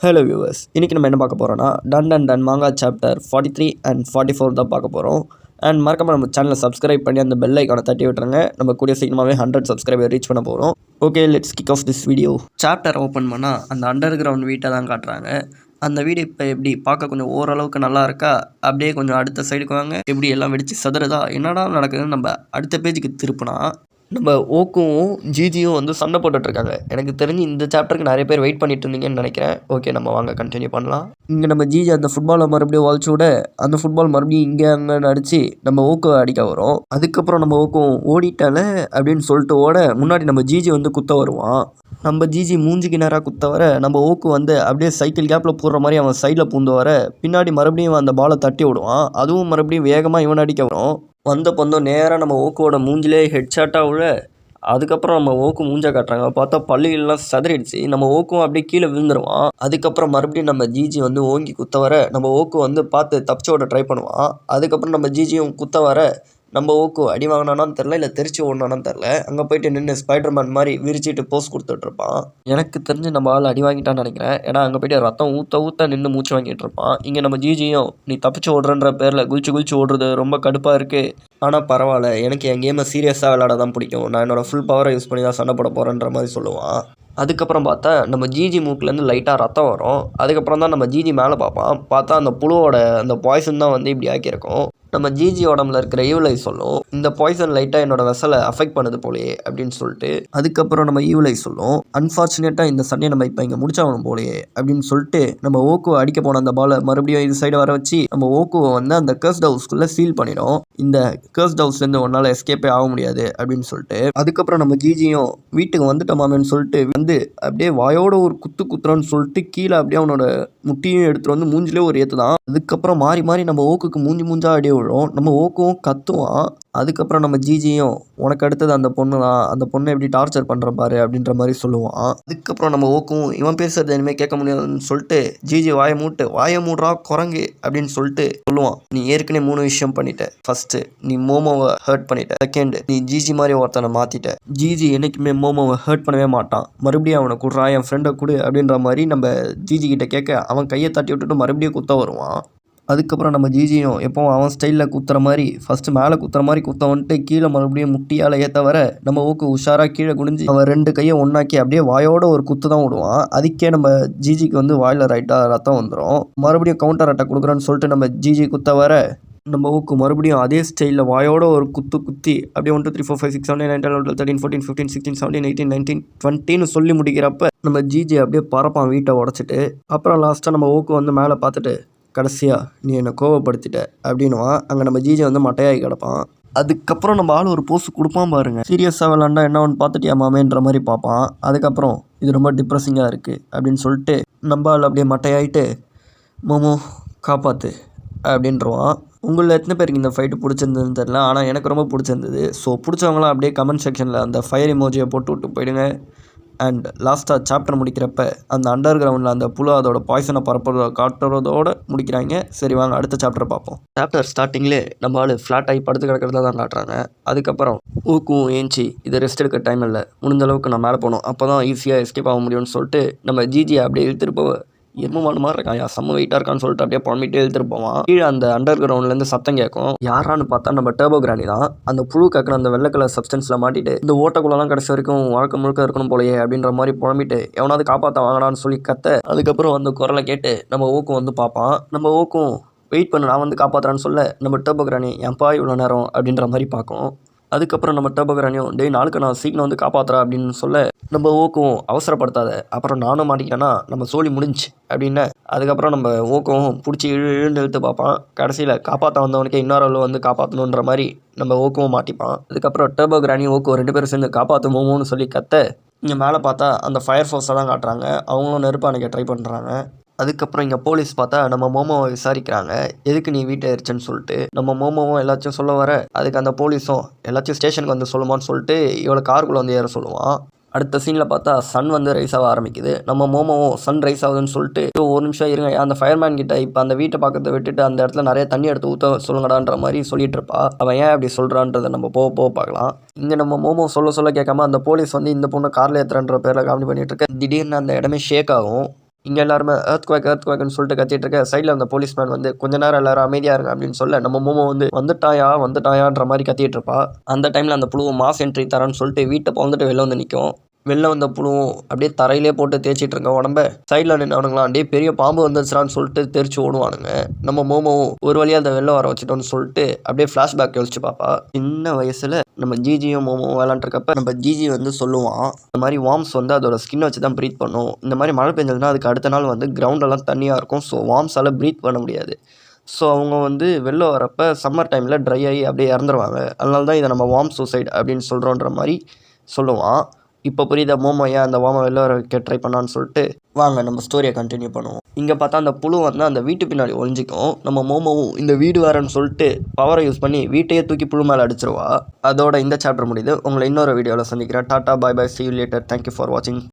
Hello viewers, இன்றைக்கி நம்ம என்ன பார்க்க போகிறோன்னா டன் மாங்கா சாப்டர் 43 அண்ட் 44 தான் பார்க்க போகிறோம். அண்ட் மறக்காமல் நம்ம சேனலை சப்ஸ்கிரைப் பண்ணி அந்த பெல் ஐக்கானை தட்டி விட்டுருங்க. நம்ம கூடிய சீக்கிரமாகவே 100 சப்ஸ்கிரைபர் ரீச் பண்ண போகிறோம். Okay, let's kick of this video. Chapter open பண்ணால் அந்த அண்டர் கிரவுண்ட் வீட்டை தான் காட்டுறாங்க. அந்த வீடு இப்போ எப்படி பார்க்க கொஞ்சம் ஓரளவுக்கு நல்லா இருக்கா? அப்படியே கொஞ்சம் அடுத்த சைடுக்கு வாங்க, எப்படி எல்லாம் வெடிச்சு சதுரதா, என்னடா நடக்குதுன்னு நம்ம அடுத்த பேஜுக்கு திருப்பினா நம்ம ஓக்கும் ஜிஜியும் வந்து சண்டை போட்டுட்ருக்காங்க. எனக்கு தெரிஞ்சு இந்த சாப்டருக்கு நிறைய பேர் வெயிட் பண்ணிட்டு இருந்தீங்கன்னு நினைக்கிறேன். ஓகே, நம்ம வாங்க கண்டினியூ பண்ணலாம். இங்கே நம்ம ஜிஜி அந்த ஃபுட்பாலை மறுபடியும் வளைச்சு விட அந்த ஃபுட்பால் மறுபடியும் இங்கே அங்கே அடித்து நம்ம ஓக்கோ அடிக்க வரும். அதுக்கப்புறம் நம்ம ஓக்கும் ஓடிட்டால அப்படின்னு சொல்லிட்டு ஓட முன்னாடி நம்ம ஜிஜி வந்து குத்த வருவான். நம்ம ஜிஜி மூஞ்சிக்கு நேராக குத்த வர நம்ம ஓக்கு வந்து அப்படியே சைக்கிள் கேப்பில் போடுற மாதிரி அவன் சைடில் பூந்து வர பின்னாடி மறுபடியும் அந்த பாலை தட்டி விடுவான். அதுவும் மறுபடியும் வேகமாக இவன் அடிக்க வரும். வந்த பந்தம் நேராக நம்ம ஓக்கோட மூஞ்சிலே ஹெட்ஷாட்டாக விழ அதுக்கப்புறம் நம்ம ஓக்கு மூஞ்சா காட்டுறாங்க. பார்த்தா பள்ளிகள்லாம் சதறிடுச்சு. நம்ம ஓக்கும் அப்படியே கீழே விழுந்துருவான். அதுக்கப்புறம் மறுபடியும் நம்ம ஜிஜி வந்து ஓங்கி குத்த வர நம்ம ஓக்கு வந்து பார்த்து தப்பிச்சு ஓட ட்ரை பண்ணுவான். அதுக்கப்புறம் நம்ம ஜிஜியும் குத்த வர நம்ம ஓக்கு அடி வாங்கினானான்னு தெரில, இல்லை தெரிச்சு ஓடனான்னு தெரில. அங்கே போயிட்டு நின்று ஸ்பைடர்மேன் மாதிரி விரிச்சிட்டு போஸ் கொடுத்துட்ருப்பான். எனக்கு தெரிஞ்சு நம்ம ஆள் அடி வாங்கிட்டான்னு நினைக்கிறேன். ஏன்னா அங்கே போய்ட்டு ரத்தம் ஊற்ற நின்று மூச்சு வாங்கிட்டு இருப்பான். இங்கே நம்ம ஜிஜியும் நீ தப்பிச்சு ஓடுறன்ற பேரில் குளிச்சு ஓடுறது ரொம்ப கடுப்பாக இருக்குது. ஆனால் பரவாயில்ல, எனக்கு என் கேமை சீரியஸாக விளையாட தான் பிடிக்கும். நான் என்னோடய ஃபுல் பவரை யூஸ் பண்ணி தான் சண்டை போட போகிறேன்ற மாதிரி சொல்லுவான். அதுக்கப்புறம் பார்த்தா நம்ம ஜிஜி மூக்கிலேருந்து லைட்டாக ரத்தம் வரும். அதுக்கப்புறம் தான் நம்ம ஜிஜி மேலே பார்ப்பான். பார்த்தா அந்த புழுவோட அந்த பாய்சன் தான் வந்து இப்படி ஆக்கியிருக்கும். நம்ம ஜிஜி உடம்புல இருக்கிற ஈவலை சொல்லும், இந்த பாய்சன் லைட்டாக என்னோட வெசலை அஃபெக்ட் பண்ணுது போலையே அப்படின்னு சொல்லிட்டு. அதுக்கப்புறம் நம்ம ஈவலை சொல்லும், அன்ஃபார்ச்சுனேட்டாக இந்த சண்டையை நம்ம இப்போ இங்கே முடிச்சாகணும் போலையே அப்படின்னு சொல்லிட்டு நம்ம ஓக்குவை அடிக்க போன அந்த பாலை மறுபடியும் இது சைடு வர வச்சு நம்ம ஓக்குவை வந்து அந்த கர்ஸ்ட் ஹவுஸ்க்குள்ளே சீல் பண்ணிடும். இந்த கர்ஸ்ட் ஹவுஸ்லேருந்து ஒன்றால் எஸ்கேப்பே ஆக முடியாது அப்படின்னு சொல்லிட்டு. அதுக்கப்புறம் நம்ம ஜிஜியும் வீட்டுக்கு வந்துட்டோமாமேன்னு சொல்லிட்டு வந்து அப்படியே வாயோட ஒரு குத்துறான்னு சொல்லிட்டு கீழே அப்படியே அவனோட முட்டியும் எடுத்துகிட்டு வந்து மூஞ்சிலே ஒரு ஏற்று தான். அதுக்கப்புறம் மாறி நம்ம ஓக்குக்கு மூஞ்சா அடியே விழும். நம்ம ஓக்கும் கத்துவான். அதுக்கப்புறம் நம்ம ஜிஜியும் உனக்கு அடுத்தது அந்த பொண்ணு தான், அந்த பொண்ணை எப்படி டார்ச்சர் பண்ணுற பாரு அப்படின்ற மாதிரி சொல்லுவான். அதுக்கப்புறம் நம்ம ஓக்கும் இவன் பேசுறது இனிமேல் கேட்க முடியாதுன்னு சொல்லிட்டு ஜிஜி வாயை மூடுறா குரங்கு அப்படின்னு சொல்லிட்டு சொல்லுவான். நீ ஏற்கனவே 3 விஷயம் பண்ணிட்ட. ஃபர்ஸ்ட், நீ மோமோவை ஹர்ட் பண்ணிட்ட. செகண்ட், நீ ஜிஜி மாதிரி ஒருத்தனை மாற்றிட்ட. ஜிஜி என்னைக்குமே மோமோவை ஹர்ட் பண்ணவே மாட்டான். மறுபடியும் அவனை கொடுறா, என் ஃப்ரெண்டை கொடு அப்படின்ற மாதிரி நம்ம ஜிஜி கிட்ட கேட்க அவன் கையை தட்டி விட்டுட்டு மறுபடியும் குத்த வருவான். அதுக்கப்புறம் நம்ம ஜிஜியும் எப்போவும் அவன் ஸ்டைலில் குத்துற மாதிரி ஃபஸ்ட்டு மேலே குத்துற மாதிரி குத்த வந்துட்டு கீழே மறுபடியும் முட்டியால் ஏற்ற வர நம்ம ஊக்கு உஷாராக கீழே குனிஞ்சு அவன் 2 கையை ஒன்றாக்கி அப்படியே வாயோட ஒரு குத்து தான் விடுவான். அதுக்கே நம்ம ஜிஜிக்கு வந்து வாயில் ரைட்டாக ரத்தம் வந்துடும். மறுபடியும் கவுண்டர் அட்டாக் கொடுக்குறேன்னு சொல்லிட்டு நம்ம ஜிஜி குத்த வர நம்ம ஊக்கு மறுபடியும் அதே ஸ்டைலில் வாயோட ஒரு குத்தி அப்படியே 1 2 3 4 5 6 7 8 9 10 11 13 14 15 16 17 18 19 20ன்னு சொல்லி முடிக்கிறப்ப நம்ம ஜிஜி அப்படியே பறப்பான் வீட்டை உடச்சிட்டு. அப்புறம் லாஸ்ட்டாக நம்ம ஊக்கு வந்து மேலே பார்த்துட்டு கடைசியாக நீ என்னை கோவப்படுத்திட்ட அப்படின்னுவான். அங்கே நம்ம ஜிஜி வந்து மட்டையாகி கிடப்பான். அதுக்கப்புறம் நம்ம ஆள் ஒரு போஸ்ட் கொடுப்பான் பாருங்க, சீரியஸாக விளாண்டா என்ன ஒன்று பார்த்துட்டியா மாமேன்ற மாதிரி பார்ப்பான். அதுக்கப்புறம் இது ரொம்ப டிப்ரெஸிங்காக இருக்குது அப்படின்னு சொல்லிட்டு நம்ம ஆள் அப்படியே மட்டையாயிட்டு மோமோ காப்பாற்று அப்படின்றவான். உங்களில் எத்தனை பேருக்கு இந்த ஃபைட்டு பிடிச்சிருந்ததுன்னு தெரியல, ஆனால் எனக்கு ரொம்ப பிடிச்சிருந்தது. ஸோ பிடிச்சவங்களாம் அப்படியே கமெண்ட் செக்ஷனில் அந்த ஃபயர் இமோஜியை போட்டு விட்டு போயிடுங்க. அண்ட் லாஸ்ட்டாக சாப்டர் முடிக்கிறப்ப அந்த அண்டர் கிரவுண்டில் அந்த புழு அதோட பாய்சனை காட்டுறதோடு முடிக்கிறாங்க. சரி வாங்க அடுத்த சாப்டர் பார்ப்போம். சாப்டர் ஸ்டார்டிங்லே நம்ம ஆள் ஃப்ளாட் ஆகி படுத்து கிடக்கிறதா தான் காட்டுறாங்க. அதுக்கப்புறம் ஊக்கும் ஏஞ்சி இது ரெஸ்ட் எடுக்க டைம் இல்லை, முடிஞ்ச அளவுக்கு நான் மேலே போகணும், அப்போ தான் ஈஸியாக எஸ்கேப் ஆக முடியும்னு சொல்லிட்டு நம்ம ஜிஜியை அப்படியே இழுத்துட்டு போவ எருமமான மாதிரி இருக்கான், செம்ம வெயிட்டாக இருக்கான்னு சொல்லிட்டு அப்படியே புறம்பிட்டே எழுத்துட்டு போவான். கீழே அந்த அண்டர் கிரவுண்ட்லேருந்து சத்தம் கேட்கும். யாரான்னு பார்த்தா நம்ம டர்போ கிரானி தான். அந்த புழு கக்கிற அந்த வெள்ளை கலர் சப்ஸ்டன்ஸில் மாட்டிட்டு இந்த ஓட்டக்குள்ளெல்லாம் கடைசி வரைக்கும் வாழ்க்கை முழுக்க இருக்கணும் போலையே அப்படின்ற மாதிரி புறம்பிட்டு எவனாவது காப்பாற்ற வாங்கடான்னு சொல்லி கத்த. அதுக்கப்புறம் அந்த குரலை கேட்டு நம்ம ஊக்கும் வந்து பார்ப்பான். நம்ம ஊக்கும் வெயிட் பண்ணு, நான் வந்து காப்பாற்றுறான்னு சொல்ல நம்ம டர்போ கிரானி என்ப்பா இவ்வளோ நேரம் அப்படின்ற மாதிரி பார்க்கும். அதுக்கப்புறம் நம்ம டர்போ கிரானியும் டேய் நாளுக்கு நான் சீக்கிரம் வந்து காப்பாற்றுறா அப்படின்னு சொல்ல நம்ம ஊக்கவும் அவசரப்படுத்தாத, அப்புறம் நானும் மாட்டிக்கிட்டேன்னா நம்ம சோழி முடிஞ்சு அப்படின்னு. அதுக்கப்புறம் நம்ம ஊக்கவும் பிடிச்சி இழுந்து இழுத்து பார்ப்பான். கடைசியில் காப்பாற்ற வந்தவனுக்கே இன்னொரு வந்து காப்பாற்றணுன்ற மாதிரி நம்ம ஊக்கவும் மாட்டிப்பான். அதுக்கப்புறம் டர்போ கிரானி ஊக்கம் 2 பேரும் சேர்ந்து காப்பாற்றுமோன்னு சொல்லி கத்த. இங்கே மேலே பார்த்தா அந்த ஃபயர் ஃபோர்ஸை தான் காட்டுறாங்க. அவங்களும் நெருப்பு அணைக்க ட்ரை பண்ணுறாங்க. அதுக்கப்புறம் இங்கே போலீஸ் பார்த்தா நம்ம மோமோவை விசாரிக்கிறாங்க, எதுக்கு நீ வீட்டை எரிச்சேன்னு சொல்லிட்டு. நம்ம மோமோவும் எல்லாத்தையும் சொல்ல வர அதுக்கு அந்த போலீஸும் எல்லாத்தையும் ஸ்டேஷனுக்கு வந்து சொல்லுமான்னு சொல்லிட்டு இவளை காருக்குள்ளே வந்து ஏற சொல்லுவான். அடுத்த சீனில் பார்த்தா சன் வந்து ரைஸ் ஆக ஆரம்பிக்குது. நம்ம மோமோவும் சன் ரைஸ் ஆகுதுன்னு சொல்லிட்டு ஒரு நிமிஷம் இருங்க, அந்த ஃபயர்மேன் கிட்ட இப்போ அந்த வீட்டை பக்கத்தை விட்டுட்டு அந்த இடத்துல நிறைய தண்ணி எடுத்து ஊற்ற சொல்லுங்கடான்ற மாதிரி சொல்லிட்டு இருப்பா. அவன் ஏன் அப்படி சொல்கிறான்றதை நம்ம போக பார்க்கலாம். இங்கே நம்ம மோமோ சொல்ல கேட்காம அந்த போலீஸ் வந்து இந்த பொண்ணை காரில் ஏற்றுறன்ற பேரில் காமெடி பண்ணிட்டு இருக்க. திடீர்னு அந்த இடமே ஷேக் ஆகும். இங்கே எல்லாருமே எர்த்குவேக்னு சொல்லிட்டு கத்திட்டு இருக்க சைடில் அந்த போலீஸ்மேன் வந்து கொஞ்ச நேரம் எல்லாரும் அமைதியாக இருங்க அப்படின்னு சொல்ல நம்ம மோமோ வந்து வந்துட்டாயான்ற மாதிரி கத்திட்டு இருப்பா. அந்த டைமில் அந்த புழு மாஸ் என்ட்ரி தரேன்னு சொல்லிட்டு வீட்டை வந்துட்டு வெளில வந்து நிற்கும். வெளில வந்த புழுவும் அப்படியே தரையிலே போட்டு தேய்ச்சிட்டு இருக்க உடம்ப சைடில் நின்றவனுங்களாம் அப்படியே பெரிய பாம்பு வந்துருச்சான்னு சொல்லிட்டு தெரிச்சு ஓடுவானுங்க. நம்ம மோமோவும் ஒரு வழியாக அதை வெளில வர வச்சுட்டோன்னு சொல்லிட்டு அப்படியே ஃப்ளாஷ்பேக் யோசிச்சு பார்ப்பா. சின்ன வயசில் நம்ம ஜிஜியும் மோமோவும் விளாண்டுருக்கப்ப நம்ம ஜிஜி வந்து சொல்லுவான், இந்த மாதிரி வார்ம்ஸ் வந்து அதோட ஸ்கின் வச்சு தான் ப்ரீத் பண்ணும். இந்த மாதிரி மழை பெஞ்சதுன்னா அதுக்கு அடுத்த நாள் வந்து கிரவுண்டெல்லாம் தண்ணியாக இருக்கும். ஸோ வார்ம்ஸால் ப்ரீத் பண்ண முடியாது. ஸோ அவங்க வந்து வெளில வரப்போ சம்மர் டைமில் ட்ரை ஆகி அப்படியே இறந்துருவாங்க. அதனால தான் இதை நம்ம வார்ம் சூசைட் அப்படின்னு சொல்கிறோன்ற மாதிரி சொல்லுவான். இப்போ புரியுதா மோமோ ஏன் அந்த வார்மை வெளில வர வைக்க ட்ரை பண்ணான்னு சொல்லிட்டு. வாங்க நம்ம ஸ்டோரியை கண்டினியூ பண்ணுவோம். இங்கே பார்த்தா அந்த புழு வந்து அந்த வீட்டு பின்னாடி ஒழிஞ்சிக்கும். நம்ம மோமோவும் இந்த வீடு வேறன்னு சொல்லிட்டு பவரை யூஸ் பண்ணி வீட்டையே தூக்கி புழு மேலே அடிச்சிருவா. அதோட இந்த சாப்டர் முடியுது. உங்களை இன்னொரு வீடியோவில் சந்திக்கிறேன். டாட்டா, bye bye, see you later. Thank you for watching.